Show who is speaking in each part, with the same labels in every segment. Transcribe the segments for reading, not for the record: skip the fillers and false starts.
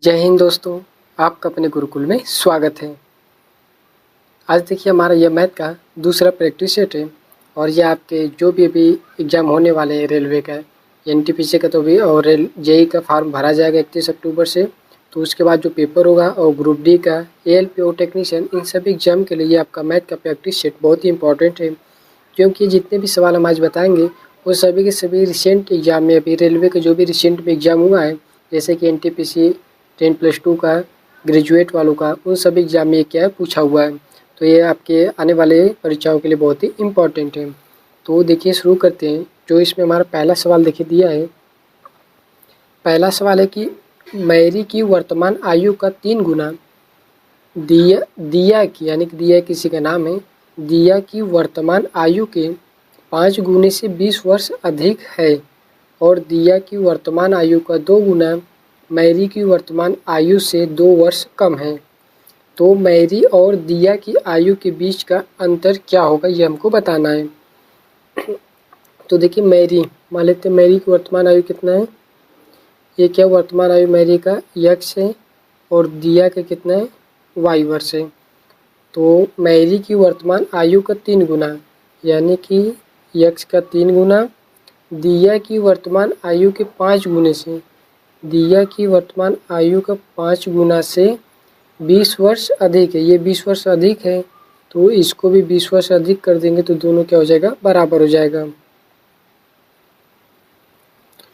Speaker 1: जय हिंद दोस्तों, आपका अपने गुरुकुल में स्वागत है। आज देखिए हमारा यह मैथ का दूसरा प्रैक्टिस सेट है और यह आपके जो भी अभी एग्ज़ाम होने वाले हैं रेलवे का, एनटीपीसी का तो भी और जेई का फॉर्म भरा जाएगा 31 अक्टूबर से। तो उसके बाद जो पेपर होगा और ग्रुप डी का एएलपीओ टेक्नीशियन, इन सभी एग्जाम के लिए आपका मैथ का प्रैक्टिस सेट बहुत ही इंपॉर्टेंट है, क्योंकि जितने भी सवाल हम आज बताएंगे वो सभी के सभी रिसेंट एग्जाम में, अभी रेलवे का जो भी रिसेंट में एग्ज़ाम हुआ है, जैसे कि एनटीपीसी 10+2 का, ग्रेजुएट वालों का, उन सभी एग्जाम में क्या है पूछा हुआ है। तो ये आपके आने वाले परीक्षाओं के लिए बहुत ही इम्पोर्टेंट है। तो देखिए शुरू करते हैं। जो इसमें हमारा पहला सवाल देखिए दिया है। पहला सवाल है कि मैरी की वर्तमान आयु का 3 गुना दिया की, यानी कि दिया किसी का नाम है, दिया की वर्तमान आयु के 5 गुने से 20 वर्ष अधिक है और दिया की वर्तमान आयु का 2 गुना मैरी की वर्तमान आयु से 2 वर्ष कम है। तो मैरी और दिया की आयु के बीच का अंतर क्या होगा, ये हमको बताना है। तो देखिए मैरी, मान लेते हैं मैरी की वर्तमान आयु कितना है, ये क्या वर्तमान आयु मैरी का x है और दिया का कितना है y वर्ष है। तो मैरी की वर्तमान आयु का 3 गुना, यानी कि x का 3 गुना दिया की वर्तमान आयु के 5 गुने से, दिया की वर्तमान आयु का 5 गुना से 20 वर्ष अधिक है। ये 20 वर्ष अधिक है तो इसको भी 20 वर्ष अधिक कर देंगे तो दोनों क्या हो जाएगा, बराबर हो जाएगा।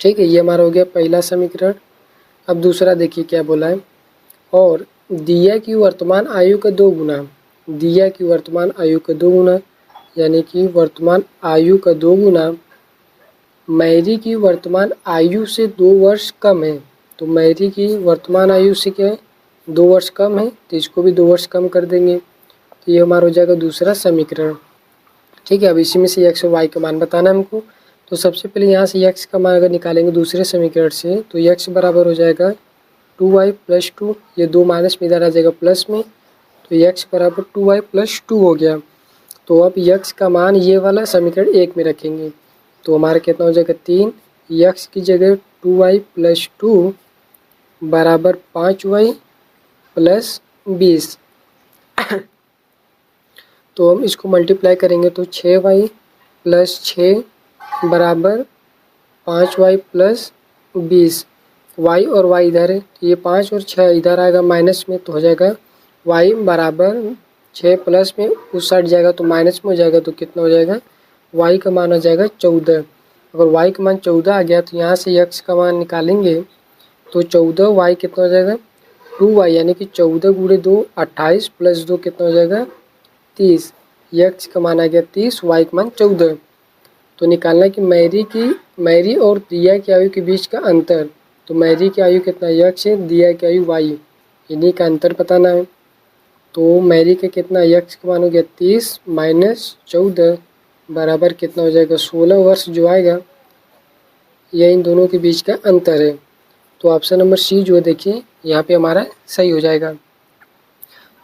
Speaker 1: ठीक है, ये हमारा हो गया पहला समीकरण। अब दूसरा देखिए क्या बोला है, और दिया की वर्तमान आयु का 2 गुना, दिया की वर्तमान आयु का 2 गुना, यानी कि वर्तमान आयु का 2 गुना मैरी की वर्तमान आयु से 2 वर्ष कम है। तो मैरी की वर्तमान आयु से क्या है, 2 वर्ष कम है, तो इसको भी 2 वर्ष कम कर देंगे। तो ये हमारा हो जाएगा दूसरा समीकरण। ठीक है, अब इसी में से x और y का मान बताना है हमको। तो सबसे पहले यहाँ से x का मान अगर निकालेंगे दूसरे समीकरण से, तो x बराबर हो जाएगा 2y + 2, ये 2 माइनस में इधर आ जाएगा प्लस में, तो x बराबर 2y + 2 हो गया। तो अब x का मान ये वाला समीकरण 1 में रखेंगे तो हमारा कितना हो जाएगा 3, x की जगह 2y + 2 बराबर 5y + 20। तो हम इसको मल्टीप्लाई करेंगे तो 6y + 6 बराबर 5y + 20। y और y इधर है, तो ये 5 और 6 इधर आएगा माइनस में, तो हो जाएगा y बराबर 6 प्लस में उस साइड जाएगा तो माइनस में हो जाएगा, तो कितना हो जाएगा, y का मान आ जाएगा 14। अगर y का मान 14 आ गया तो यहाँ से x का मान निकालेंगे तो 14y कितना हो जाएगा 2y, यानी कि 14 गुणे 2 28 + 2 कितना हो जाएगा 30। x का मान आ गया 30, y का मान 14। तो निकालना कि मैरी और दिया की आयु के बीच का अंतर। तो मैरी की आयु कितना x है, दिया की आयु y, इन्हीं का अंतर बताना है। तो मैरी का कितना x का मान हो गया 30 - 14 बराबर कितना हो जाएगा 16 वर्ष जो आएगा, यह इन दोनों के बीच का अंतर है। तो ऑप्शन नंबर सी जो है देखिए यहाँ पे हमारा सही हो जाएगा।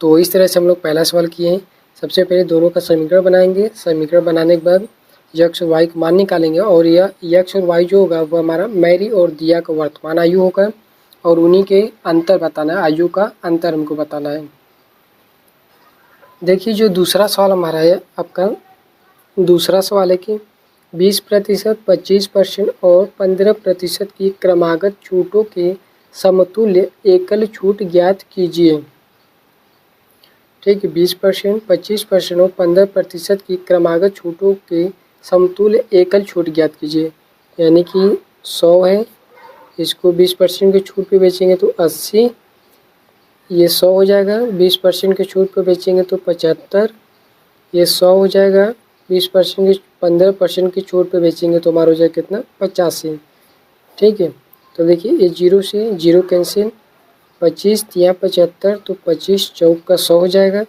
Speaker 1: तो इस तरह से हम लोग पहला सवाल किए हैं। सबसे पहले दोनों का समीकरण बनाएंगे, समीकरण बनाने के बाद x और y का मान निकालेंगे और यह x और y जो होगा वो हमारा मैरी और दिया का वर्तमान आयु होगा और उन्हीं के अंतर बताना है, आयु का अंतर हमको बताना है। देखिए जो दूसरा सवाल हमारा है, आपका दूसरा सवाल है कि 20%, 25% और 15% की क्रमागत छूटों के समतुल्य एकल छूट ज्ञात कीजिए। ठीक है, 20%, 25% और 15% की क्रमागत छूटों के समतुल्य एकल छूट ज्ञात कीजिए। यानी कि 100 है, इसको 20% के छूट पे बेचेंगे तो 80, ये 100 हो जाएगा। 20% के छूट पे बेचेंगे तो 75, ये 100 हो जाएगा। 20% की 15% की छूट पे बेचेंगे तो हमारा हो जाएगा कितना 85। ठीक है, तो देखिए ये 0 से 0 कैंसिल, 25 या 75, तो 25 चौक का 100 हो जाएगा।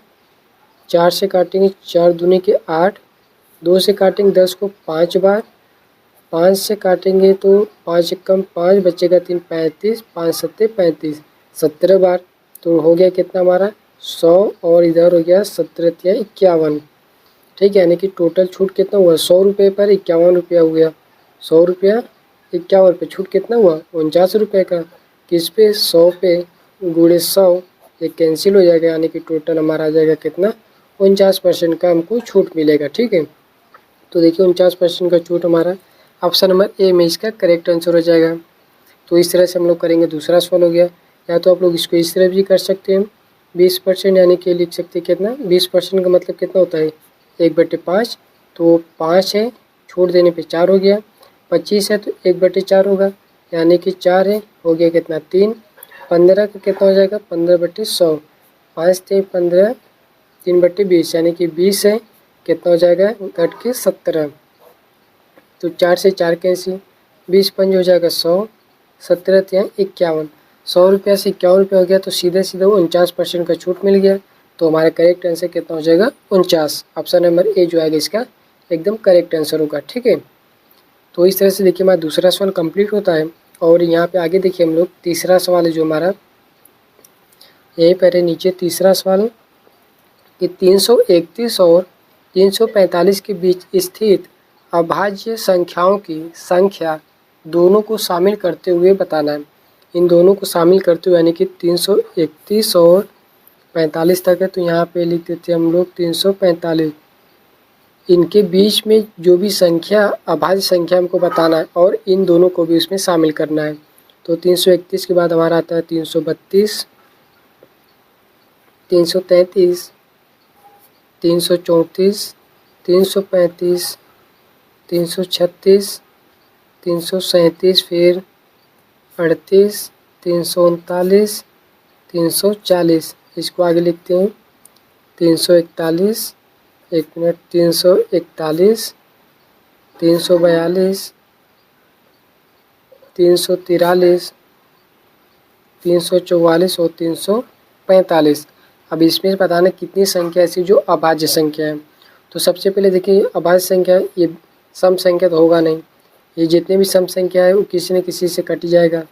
Speaker 1: 4 से काटेंगे 4 दूनी के 8, 2 से काटेंगे 10 को 5 बार, 5 से काटेंगे तो 5 कम 5 बचेगा 3 35, 5 सत्ते 35, 17 बार। तो हो गया कितना हमारा 100 और इधर हो गया 17 या 51। ठीक है, यानी कि टोटल छूट कितना हुआ 100 रुपये पर 51 रुपया हो गया। 100 रुपया 51 रुपये, छूट कितना हुआ 49 रुपये का। किस पे 100 पे गुणे 100 ये कैंसिल हो जाएगा, यानी कि टोटल हमारा आ जाएगा कितना 49% का हमको छूट मिलेगा। ठीक है, तो देखिए 49% का छूट हमारा ऑप्शन नंबर ए में इसका करेक्ट आंसर हो जाएगा। तो इस तरह से हम लोग करेंगे। दूसरा सवाल हो गया, या तो आप लोग इसको इस तरह भी कर सकते हैं 20%, यानी कि लिख सकते हैं कितना 20% का मतलब कितना होता है 1/5, तो 5 है छोड़ देने पे 4 हो गया। 25 है तो 1/4 होगा, यानी कि 4 है हो गया कितना 3। 15 का कितना हो जाएगा 15/100, 5 × 15 3/20, यानी कि 20 है कितना हो जाएगा घट के 17। तो 4 से 4 कैंसिल, 20 पंज हो जाएगा 100, 17 × 51, 100 रुपया से 51 रुपया हो गया, तो सीधे सीधे 49% का छूट मिल गया। तो हमारा करेक्ट आंसर कितना हो जाएगा 49। ऑप्शन नंबर ए जो आएगा इसका एकदम करेक्ट आंसर होगा। ठीक है, तो इस तरह से देखिए हमारा दूसरा सवाल कंप्लीट होता है। और यहाँ पे आगे देखिए हम लोग तीसरा सवाल है जो हमारा यहीं पर है नीचे। तीसरा सवाल कि 331 और 345 के बीच स्थित अभाज्य संख्याओं की संख्या दोनों को शामिल करते हुए बताना है। इन दोनों को शामिल करते हुए, यानी कि 331 और 45 तक है, तो यहाँ पे लिख देते हैं हम लोग 345। इनके बीच में जो भी संख्या अभाज्य संख्या हमको बताना है और इन दोनों को भी उसमें शामिल करना है। तो 331 के बाद हमारा आता है 332, 333, 334, 335, 336, 337, फिर 38, 339, 340। इसको आगे लिखते हैं 341, 341, 342, 343, 344 और 345। अब इसमें बताना कितनी संख्या ऐसी जो अभाज्य संख्या है। तो सबसे पहले देखिए अभाज्य संख्या ये सम संख्या तो होगा नहीं, ये जितने भी सम संख्या है वो किसी न किसी से कट जाएगा।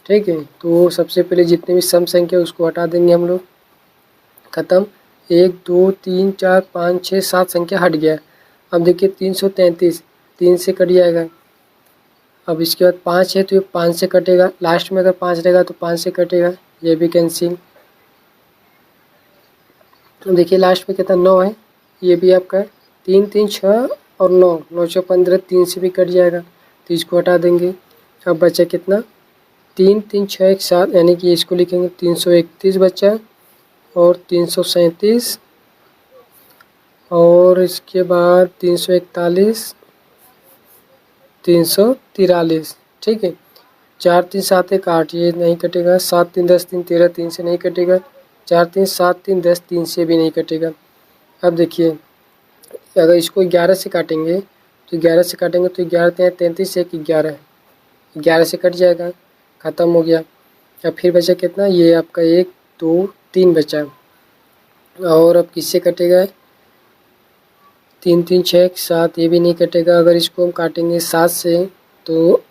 Speaker 1: ठीक है, तो सबसे पहले जितने भी सम संख्या उसको हटा देंगे हम लोग, ख़त्म। 1 2 3 4 5 6 7 संख्या हट गया। अब देखिए 333 3 से कट जाएगा। अब इसके बाद 5 है तो ये 5 से कटेगा, लास्ट में अगर 5 रहेगा तो 5 से कटेगा, ये भी कैंसिल। देखिए लास्ट में कितना 9 है, ये भी आपका 3 3 6 और 9 9 6 15 3 से भी कट जाएगा, तो इसको हटा देंगे। अब बचा कितना 3 3 6 1 7, यानी कि इसको लिखेंगे 331 बचा और 337 और इसके बाद 341 343। ठीक है, 4 3 7 1 8 ये नहीं कटेगा, 7 3 10 3 13 3 से नहीं कटेगा, 4 3 7 3 10 3 से भी नहीं कटेगा। अब देखिए अगर इसको 11 से काटेंगे तो 11 से काटेंगे तो 11 33 1 11, 11 से कट जाएगा, ख़त्म हो गया। अब फिर बचा कितना, ये आपका 1 2 3 बचा, और अब किससे कटेगा 3 3 6 1 7, ये भी नहीं कटेगा। अगर इसको हम काटेंगे 7 से तो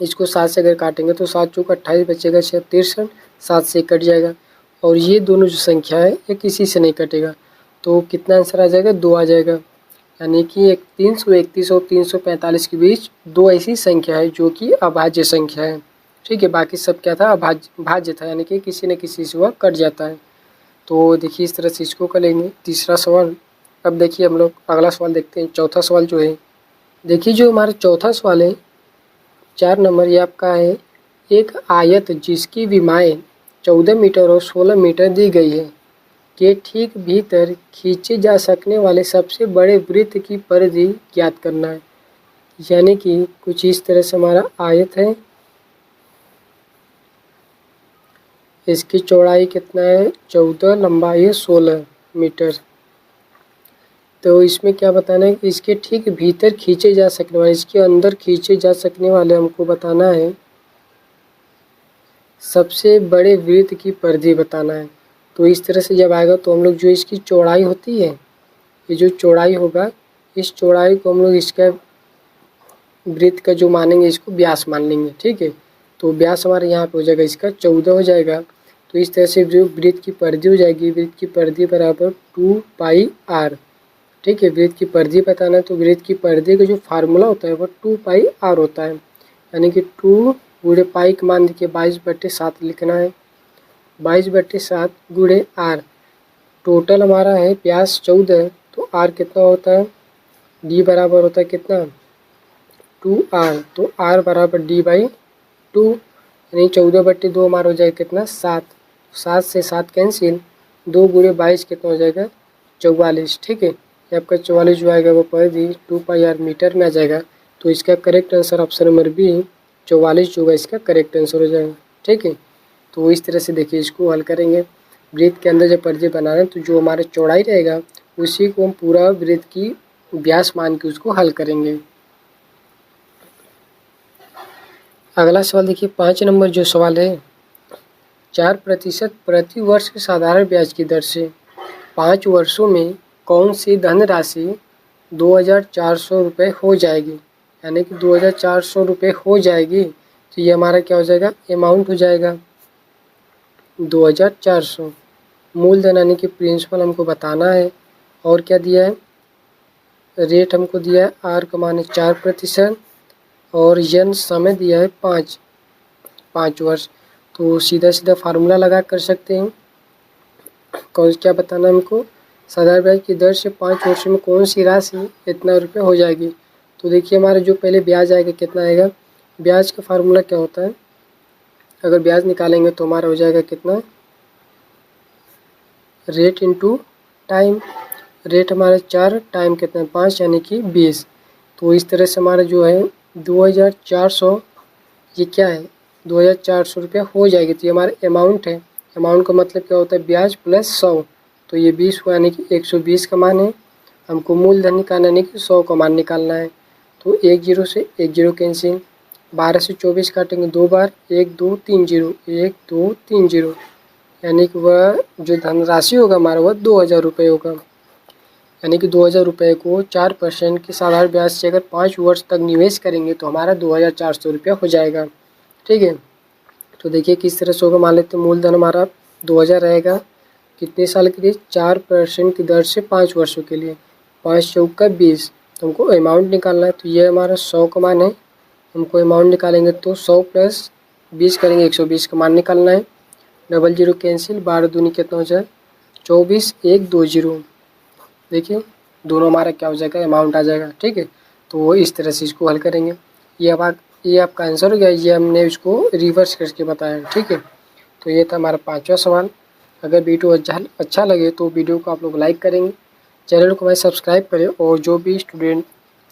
Speaker 1: इसको 7 से अगर काटेंगे तो 7 चौक 28 बचेगा, 6 63, 7 से कट जाएगा। और ये दोनों जो संख्या है ये किसी से नहीं कटेगा, तो कितना आंसर आ जाएगा 2 आ जाएगा। यानी कि 331 और 345 के बीच 2 ऐसी संख्या है जो कि अभाज्य संख्या है। ठीक है, बाकी सब क्या था भाज्य था, यानी कि किसी न किसी से वह कट जाता है। तो देखिए इस तरह से इसको करेंगे तीसरा सवाल। अब देखिए हम लोग अगला सवाल देखते हैं। चौथा सवाल जो है, देखिए जो हमारा चौथा सवाल है 4 नंबर, ये आपका है एक आयत जिसकी विमाएँ 14 मीटर और 16 मीटर दी गई है के ठीक भीतर खींचे जा सकने वाले सबसे बड़े वृत्त की परिधि ज्ञात करना है। यानी कि कुछ इस तरह से हमारा आयत है, इसकी चौड़ाई कितना है 14, लंबाई है 16 मीटर। तो इसमें क्या बताना है कि इसके ठीक भीतर खींचे जा सकने वाले, इसके अंदर खींचे जा सकने वाले हमको बताना है सबसे बड़े वृत्त की परिधि बताना है। तो इस तरह से जब आएगा तो हम लोग जो इसकी चौड़ाई होती है, ये जो चौड़ाई होगा इस चौड़ाई को हम लोग इसका वृत्त का जो मानेंगे इसको व्यास मान लेंगे। ठीक है, तो व्यास हमारे यहाँ पे हो जाएगा इसका 14 हो जाएगा। तो इस तरह से जो वृत्त की परिधि हो जाएगी, वृत्त की परिधि बराबर 2πr। ठीक है, वृत्त की परिधि बताना है तो वृत्त की परिधि का जो फार्मूला होता है वो 2πr होता है, यानी कि 2 गुणे पाई का मान देखिए 22/7 लिखना है। 22/7 गुणे आर। टोटल हमारा है व्यास 14, तो आर कितना होता है, डी बराबर होता है कितना 2r। तो आर बराबर d/2, यानी 14/2 हमारा हो जाएगा कितना 7। 7 से 7 कैंसिल, 2 गुणे 22 कितना हो जाएगा 44। ठीक है, ये आपका 44 जो आएगा वो पर दी 2πr मीटर में आ जाएगा। तो इसका correct answer option number B 44 जो होगा इसका करेक्ट आंसर हो जाएगा। ठीक है, तो इस तरह से देखिए इसको हल करेंगे। वृत्त के अंदर जब परिधि बनाना है तो जो हमारा चौड़ाई रहेगा उसी को हम पूरा वृत्त की व्यास मान के उसको हल करेंगे। अगला सवाल देखिए 5 नंबर जो सवाल है, 4% प्रति वर्ष के साधारण ब्याज की दर से 5 वर्षों में कौन सी धनराशि 2400 रुपये हो जाएगी, यानी कि 2400 रुपये हो जाएगी। तो ये हमारा क्या हो जाएगा, अमाउंट हो जाएगा 2400। मूलधन यानी कि प्रिंसिपल हमको बताना है, और क्या दिया है, रेट हमको दिया है आर का मान है 4%, और यन समय दिया है 5 वर्ष। तो सीधा सीधा फार्मूला लगा कर सकते हैं। कौन क्या बताना है हमको, साधारण ब्याज की दर से 5 वर्षों में कौन सी राशि इतना रुपये हो जाएगी। तो देखिए हमारा जो पहले ब्याज आएगा कितना आएगा, ब्याज का फार्मूला क्या होता है, अगर ब्याज निकालेंगे तो हमारा हो जाएगा कितना, रेट इंटू टाइम। रेट हमारा 4, टाइम कितना 5 यानी कि 20। तो इस तरह से हमारा जो है 2400, ये क्या है 2400 रुपया हो जाएगी। तो ये हमारा अमाउंट है। अमाउंट का मतलब क्या होता है, ब्याज प्लस 100। तो ये 20 हुआ यानी कि 120 का मान है। हमको मूलधन निकालना यानी कि 100 का मान निकालना है। तो 1 0 से 1 0 कैंसिल, 12 से 24 काटेंगे 2 बार, 1 2 3 0, 1 2 3 0, यानी कि वह जो धनराशि होगा हमारा वह 2000 रुपये होगा। यानी कि 2000 रुपये को 4% के साधारण ब्याज से अगर 5 वर्ष तक निवेश करेंगे तो हमारा 2400 रुपया हो जाएगा। ठीक है, तो देखिए किस तरह से होगा। मान लेते हैं मूलधन हमारा 2000 रहेगा, कितने साल के लिए, 4% की दर से 5 वर्षों के लिए, 5 चौका 20। तो हमको अमाउंट निकालना है। तो ये हमारा 100 का मान है। हमको अमाउंट निकालेंगे तो 100 प्लस 20 करेंगे, 120 का मान निकालना है। 00 कैंसिल, 12 दूनी कितना हो जाए 24, 1 2 0। देखिए दोनों हमारा क्या हो जाएगा, अमाउंट आ जाएगा। ठीक है, तो इस तरह से इसको हल करेंगे। ये आपका आंसर हो गया। ये हमने इसको रिवर्स करके बताया। ठीक है, तो ये था हमारा 5वां सवाल। अगर वीडियो अच्छा लगे तो वीडियो को आप लोग लाइक करेंगे, चैनल को हमारे सब्सक्राइब करें, और जो भी स्टूडेंट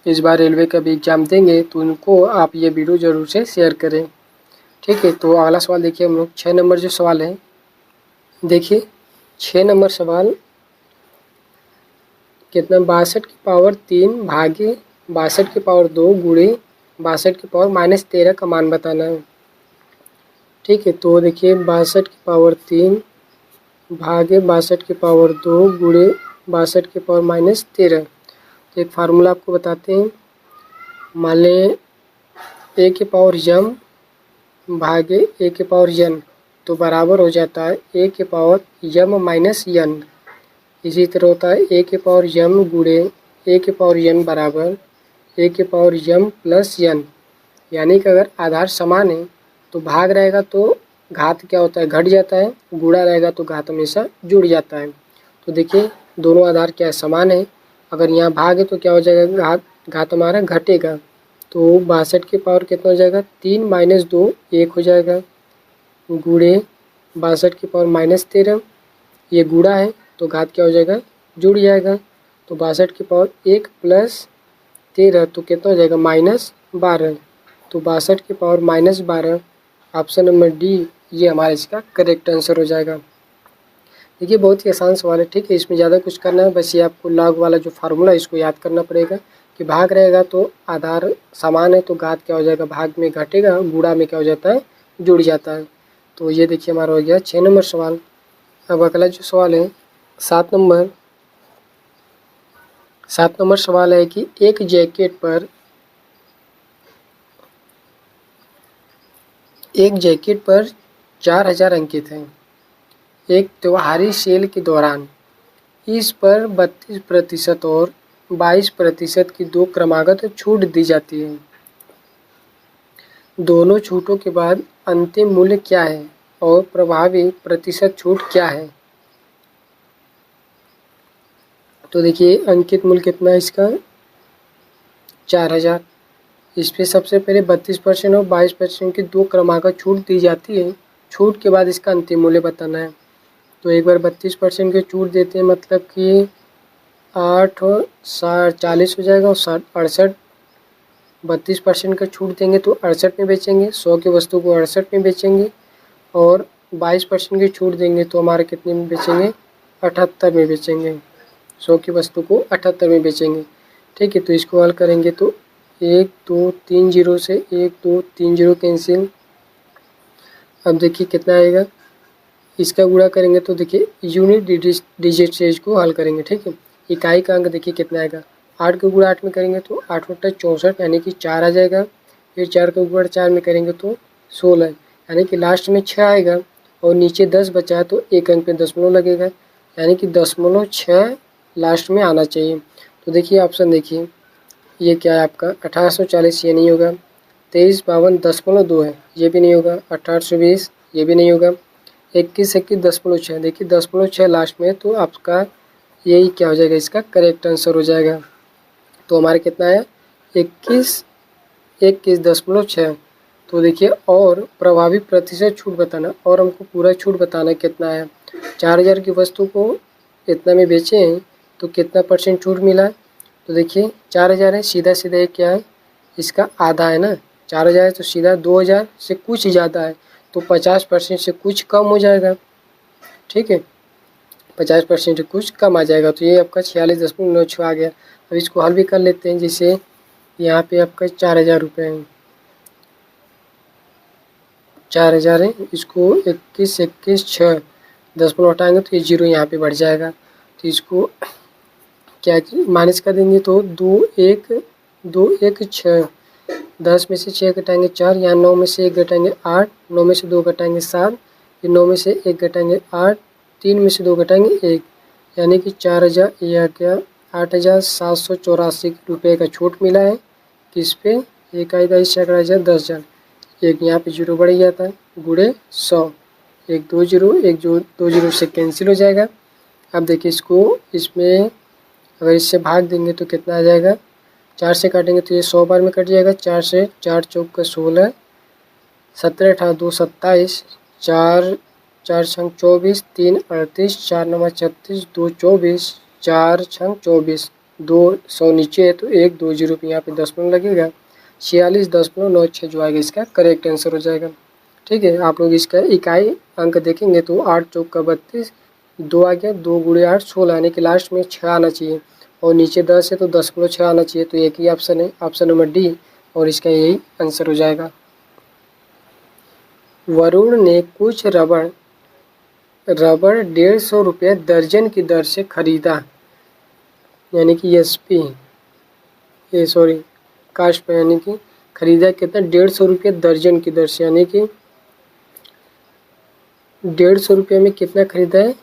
Speaker 1: इस बार रेलवे का भी एग्ज़ाम देंगे तो उनको आप ये वीडियो ज़रूर से शेयर करें। ठीक है, तो अगला सवाल देखिए हम लोग 6 नंबर जो सवाल है, देखिए 6 नंबर सवाल कितना, 62 की पावर 3 भागे 62 की पावर 2 गुणे 62 की पावर -13 का मान बताना है। ठीक है, तो देखिए 62 की पावर 3 भागे 62 की पावर 2 गुणे 62 की पावर -13। तो एक फार्मूला आपको बताते हैं। मान लें a की पावर यम भागे a की पावर यन, तो बराबर हो जाता है a की पावर यम माइनस यन। इसी तरह होता है a की पावर यम गुणे a की पावर यन बराबर a की पावर यम प्लस यन। यानी कि अगर आधार समान है तो भाग रहेगा तो घात क्या होता है, घट जाता है, गुणा रहेगा तो घात हमेशा जुड़ जाता है। तो देखिए दोनों आधार क्या है, समान है। अगर यहाँ भाग है तो क्या हो जाएगा, घात हमारा घटेगा। तो 62 की पावर कितना हो जाएगा, 3 - 2 1 हो जाएगा, गुणे 62 की पावर -13। ये गुणा है तो घात क्या हो जाएगा, जुड़ जाएगा। तो 62 की पावर 1 प्लस 13 तो कितना हो जाएगा -12। तो 62 की पावर -12, ऑप्शन नंबर डी ये हमारा इसका करेक्ट आंसर हो जाएगा। देखिए बहुत ही आसान सवाल है। ठीक है, इसमें ज़्यादा कुछ करना है, बस ये आपको लॉग वाला जो फार्मूला है इसको याद करना पड़ेगा कि भाग रहेगा तो आधार समान है तो घात क्या हो जाएगा, भाग में घटेगा, गुणा में क्या हो जाता है, जुड़ जाता है। तो ये देखिए हमारा हो गया 6 नंबर सवाल। अब अगला जो सवाल है 7 नंबर सवाल है कि एक जैकेट पर 4000 अंकित हैं। एक त्योहारी सेल के दौरान इस पर 32% और 22% की 2 क्रमागत छूट दी जाती है। दोनों छूटों के बाद अंतिम मूल्य क्या है और प्रभावी प्रतिशत छूट क्या है। तो देखिए अंकित मूल्य कितना है इसका 4000। इस पर सबसे पहले 32% और 22% की दो क्रमागत छूट दी जाती है। छूट के बाद इसका अंतिम मूल्य बताना है। तो एक बार 32% की छूट देते हैं, मतलब कि 8 और 40 हो जाएगा और 68। 32% का छूट देंगे तो 68 में बेचेंगे, 100 की वस्तु को 68 में बेचेंगे, और 22% की छूट देंगे तो हमारे कितने में बेचेंगे 78 में बेचेंगे। 100 की वस्तु को 78 में बेचेंगे। ठीक है, तो इसको हल करेंगे तो 1 2 3 जीरो से 1 2 3 जीरो कैंसिल। अब देखिए कितना आएगा, इसका गुणा करेंगे तो देखिए यूनिट डिजिट से इसको हल करेंगे। ठीक है, इकाई का अंक देखिए कितना आएगा, 8 का गुणा 8 में करेंगे तो 8 × 64 यानी कि 4 आ जाएगा। फिर 4 का गुणा 4 में करेंगे तो 16 यानी कि लास्ट में 6 आएगा, और नीचे 10 बचा है तो एक अंक पे दशमलव लगेगा, यानी कि 0.6 लास्ट में आना चाहिए। तो देखिए ऑप्शन देखिए ये क्या है आपका 1840, ये नहीं होगा। 2352.2 है, ये भी नहीं होगा। 1820 ये भी नहीं होगा। 21 देखिए 0.6 लास्ट में, तो आपका यही क्या हो जाएगा, इसका करेक्ट आंसर हो जाएगा। तो हमारे कितना है 21.6। तो देखिए और प्रभावी प्रतिशत छूट बताना, और हमको पूरा छूट बताना कितना है। 4000 की वस्तु को इतना में बेचे हैं तो कितना % छूट मिला। तो देखिए 4000 है, सीधा सीधा ये क्या है, इसका आधा है ना। 4000 है तो सीधा 2000 से कुछ ज़्यादा है, तो 50% से कुछ कम हो जाएगा। ठीक है, 50% से कुछ कम आ जाएगा, तो ये आपका 46.96 आ गया। अब इसको हल भी कर लेते हैं, जैसे यहाँ पे आपका 4000 रुपये हैं, 4000 है, इसको 21 दशमलव हटाएंगे तो ये जीरो यहाँ पे बढ़ जाएगा। तो इसको क्या माइनस कर देंगे तो 2 1 10 में से 6 घटाएंगे 4, यहाँ 9 में से 1 घटाएंगे 8, 9 में से 2 घटाएंगे 7, फिर 9 में से 1 घटाएंगे 8, 3 में से 2 घटाएंगे 1, यानी कि 4000 यह क्या 8784 रुपये का छूट मिला है। किस पे, इकाई का सैकड़ा 10,000, एक यहाँ पे जीरो बढ़ जाता है, गुणे 100, एक 2 जीरो, एक जो 2 जीरो से कैंसिल हो जाएगा। अब देखिए इसको, इसमें अगर इससे भाग देंगे तो कितना आ जाएगा, 4 से काटेंगे तो ये 100 बार में कट जाएगा। 4 से 4 चौक का 16, 17 18 2 27, 4 4 छंग 24, 3 38, 4 9 36, 2 24, 4 छंग 24, 200 नीचे है तो 1 2 जीरो पे यहाँ पे दशमलव लगेगा। 46.96 जो आएगा इसका करेक्ट आंसर हो जाएगा। ठीक है, आप लोग इसका इकाई अंक देखेंगे तो 8 चौक का 32, 2 आ गया, 2 गुणे 8 16, यानी कि लास्ट में 6 आना चाहिए, और नीचे 10 है तो 10.6 आना चाहिए। तो एक ही ऑप्शन है, ऑप्शन नंबर डी, और इसका यही आंसर हो जाएगा। वरुण ने कुछ रबड़ 150 रुपये दर्जन की दर से खरीदा, यानी कि एसपी ये सॉरी कास्ट पे, यानी कि खरीदा कितना 150 रुपये दर्जन की दर से, यानी कि 150 रुपये में कितना खरीदा है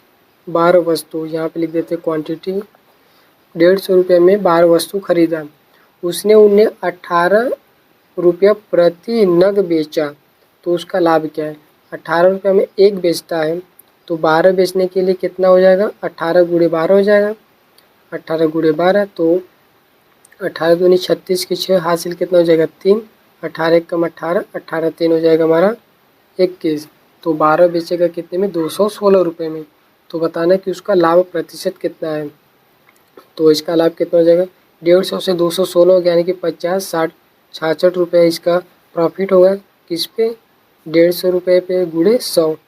Speaker 1: 12 वस्तु, यहाँ पे लिख देते क्वांटिटी। 150 रुपये में 12 वस्तु खरीदा, उसने उन्हें 18 रुपया प्रति नग बेचा, तो उसका लाभ क्या है। 18 रुपये में एक बेचता है तो 12 बेचने के लिए कितना हो जाएगा, 18 गुणे 12 हो जाएगा। 18 गुणे 12 तो 18 दूनी 36 की 6 हासिल कितना हो जाएगा 3, 18 1 कम 18, 18 3 हो जाएगा हमारा 21, तो 12 बेचेगा कितने में 216 रुपये में। तो बताना कि उसका लाभ प्रतिशत कितना है। तो इसका लाभ कितना हो जाएगा 150 से 216 हो गया, यानी कि 50 60 66 रुपये इसका प्रॉफिट होगा। किस पे 150 रुपये पे गुणे 100,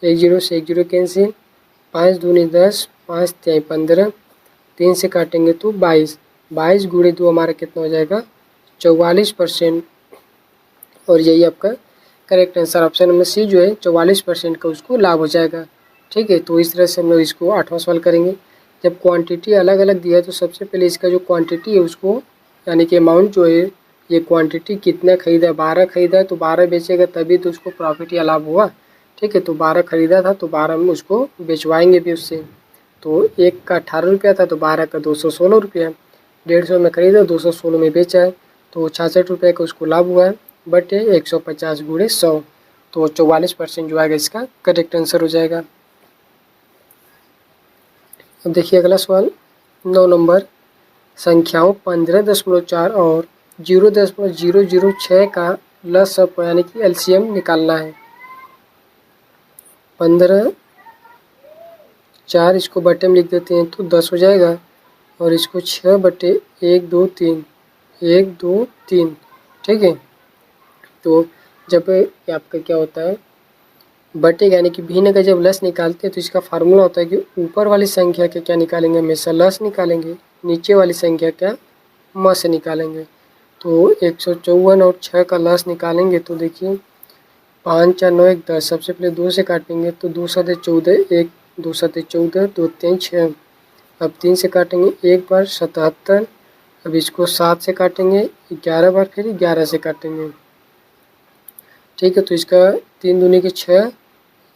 Speaker 1: एक जीरो से एक जीरो कैंसिल, 5 दूनी 10, 5 3 15, 3 से काटेंगे तो 22, 22 गुणे 2 हमारा कितना हो जाएगा 44%, और यही आपका correct answer option number C जो है 44% का उसको लाभ हो जाएगा। ठीक है, तो इस तरह से हम लोग इसको 8वां सवाल करेंगे। जब क्वांटिटी अलग अलग दिया है तो सबसे पहले इसका जो क्वांटिटी है उसको, यानी कि अमाउंट जो है, ये क्वांटिटी कितना खरीदा है 12 खरीदा है तो 12 बेचेगा तभी तो उसको प्रॉफिट या लाभ हुआ। ठीक है, तो 12 खरीदा था तो 12 में उसको बेचवाएंगे भी उससे। तो एक का 18 रुपया था तो 12 का 216 रुपया, 150 में खरीदा 216 में बेचा है तो 66 रुपये का उसको लाभ हुआ है। बटे 150 गुणे 100, तो 44% जो आएगा इसका करेक्ट आंसर हो जाएगा। अब देखिए अगला सवाल 9 नंबर, संख्याओं 15.4 और 0.006 का लसागु यानी कि एलसीएम निकालना है। 15, 4 इसको बटे में लिख देते हैं तो 10 हो जाएगा, और इसको 6 बटे 1 2 3 1 2 3, ठीक है। तो जब आपका क्या होता है बटे यानी कि भिन्न का जब लस निकालते हैं तो इसका फार्मूला होता है कि ऊपर वाली संख्या के क्या निकालेंगे, हमेशा लस निकालेंगे, नीचे वाली संख्या क्या म से निकालेंगे। तो 154 और 6 का लस निकालेंगे तो देखिए 5 4 9 1 10, सबसे पहले 2 से काटेंगे तो 2 7 14, 1 2 7 14, 2 3 6। अब 3 से काटेंगे एक बार 77, अब इसको 7 से काटेंगे 11 बार, फिर 11 से काटेंगे, ठीक है। तो इसका 3 दूनी के 6,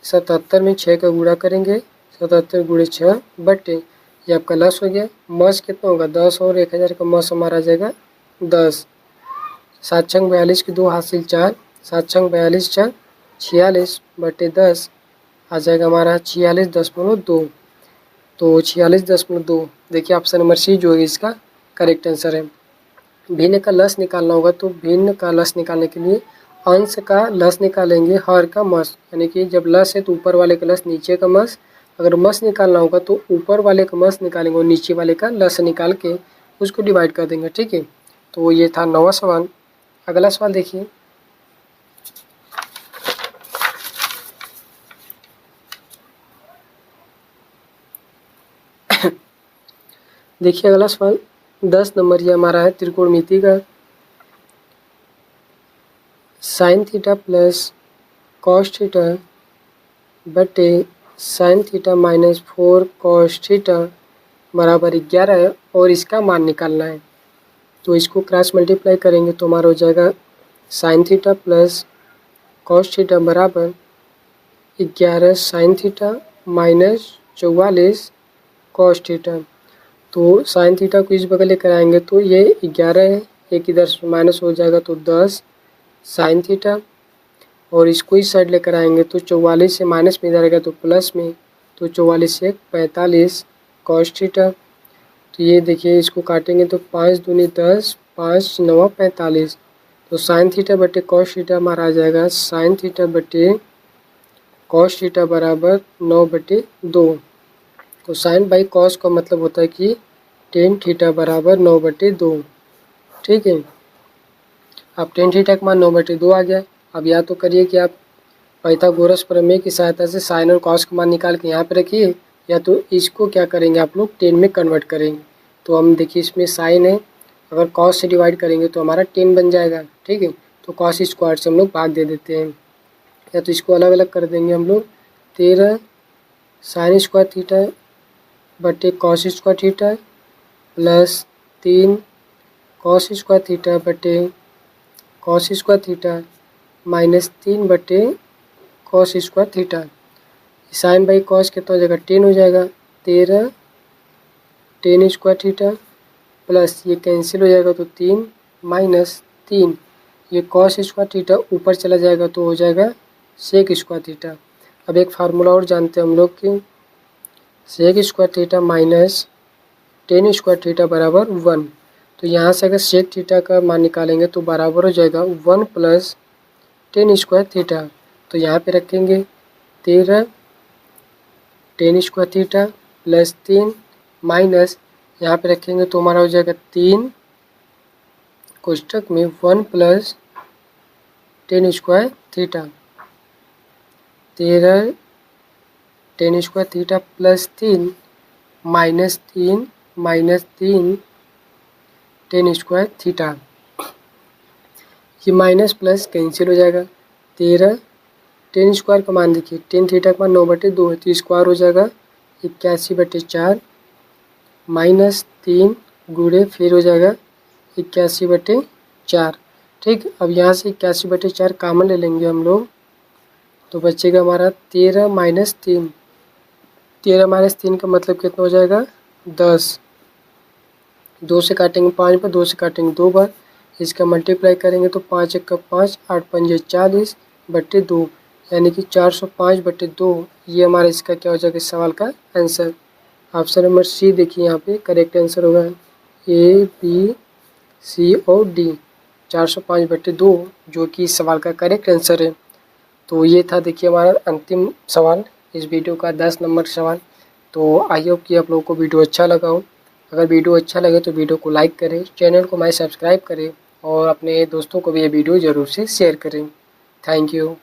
Speaker 1: 77 में 6 का गुणा करेंगे, 77 गुणे 6 बटे, ये आपका लस हो गया। मस कितना होगा 10 और 1000 का मस हमारा आ जाएगा 10। 7 छंग 42 की 2 हासिल 4, 7 छंग 42 4 46 बटे 10 आ जाएगा हमारा 46.2। तो 46.2 देखिए ऑप्शन नंबर सी जो है इसका करेक्ट आंसर है। भिन्न का लस निकालना होगा तो भिन्न का लस निकालने के लिए अंश का लस निकालेंगे, हर का मस, यानी कि जब लस है तो ऊपर वाले का लस नीचे का मस, अगर मस निकालना होगा तो ऊपर वाले का मस निकालेंगे और नीचे वाले का लस निकाल के उसको डिवाइड कर देंगे, ठीक है। तो ये था 9वां सवाल। अगला सवाल देखिए देखिए अगला सवाल 10 नंबर ये हमारा है त्रिकोणमिति का। Sine theta plus cos theta बटे sine theta minus 4 cos theta बराबर 11 है और इसका मान निकालना है। तो इसको क्रॉस मल्टीप्लाई करेंगे तो हमारा हो जाएगा sign theta plus cos theta बराबर 11 sign theta minus 44 cos theta. तो साइन थीटा को इस बगल लेकर आएंगे तो ये 11 है, एक इधर से माइनस हो जाएगा तो 10 साइन थीटा, और इसको इस साइड लेकर आएंगे तो 44 से माइनस में इधर आएगा तो प्लस में, तो 44 से 45 कॉस थीटा। तो ये देखिए इसको काटेंगे तो 5 दूनी 10, 5 9 45, तो साइन थीटा बटे कॉस थीटा हमारा आ जाएगा साइन थीटा बटे कॉस थीटा बराबर 9/2। तो साइन बाई कॉस का मतलब होता है कि टेन थीटा बराबर 9/2, ठीक है। अब टेन थीटा का मान 9/2 आ गया। अब या तो करिए कि आप पाइथागोरस प्रमेय की सहायता से साइन और कॉस का मान निकाल के यहाँ पे रखिए, या तो इसको क्या करेंगे आप लोग 10 में कन्वर्ट करेंगे। तो हम देखिए इसमें साइन है, अगर कॉस से डिवाइड करेंगे तो हमारा 10 बन जाएगा, ठीक है। तो कॉस स्क्वायर से हम लोग भाग दे देते हैं, या तो इसको अलग अलग कर देंगे हम लोग 13 साइन स्क्वायर थीटा बटे cos square theta plus 3 cos square theta बटे कॉस स्क्वायर थीटा माइनस 3 बटे cos square theta. Sine by cos कितना हो जाएगा 10 हो जाएगा, 13 10 स्क्वायर थीटा प्लस ये कैंसिल हो जाएगा तो 3 माइनस 3, ये कॉस स्क्वायर थीटा ऊपर चला जाएगा तो हो जाएगा सेक स्क्वायर थीटा। अब एक फार्मूला और जानते हैं हम लोग कि sec square theta minus 10 square theta बराबर 1। तो यहाँ से अगर सेक थीटा का मान निकालेंगे तो बराबर हो जाएगा 1 प्लस 10 स्क्वायर थीटा। तो यहाँ पे रखेंगे 13 10 स्क्वायर थीटा प्लस 3 माइनस यहाँ पे रखेंगे तो हमारा हो जाएगा 3 कोष्ठक में 1 plus 10 square theta, 13 10 square theta plus 3 minus 3 10 square theta. ये माइनस प्लस कैंसिल हो जाएगा, 13 10 स्क्वायर का मान देखिए 10 थीटा का मान 9/2 है तो स्क्वायर हो जाएगा 81/4 माइनस 3 गुणे फिर हो जाएगा 81/4, ठीक। अब यहाँ से 81/4 कॉमन ले लेंगे हम लोग तो बचेगा हमारा 13 माइनस 3, 13 माइनस 3 का मतलब कितना हो जाएगा 10, 2 से काटेंगे 5 बार, 2 से काटेंगे 2 बार, इसका मल्टीप्लाई करेंगे तो 5 एक का 5, 8 पंजे 40 बट्टे 2 यानी कि 405 बट्टे 2। ये हमारा इसका क्या हो जाएगा इस सवाल का आंसर। ऑप्शन नंबर सी देखिए यहाँ पे करेक्ट आंसर होगा A B C और D 405 बट्टे 2 जो कि इस सवाल का करेक्ट आंसर है। तो ये था देखिए हमारा अंतिम सवाल इस वीडियो का 10 नंबर सवाल। तो आई होप कि आप लोगों को वीडियो अच्छा लगा हो। अगर वीडियो अच्छा लगे तो वीडियो को लाइक करें, चैनल को हमारे सब्सक्राइब करें और अपने दोस्तों को भी ये वीडियो ज़रूर से शेयर करें। Thank you.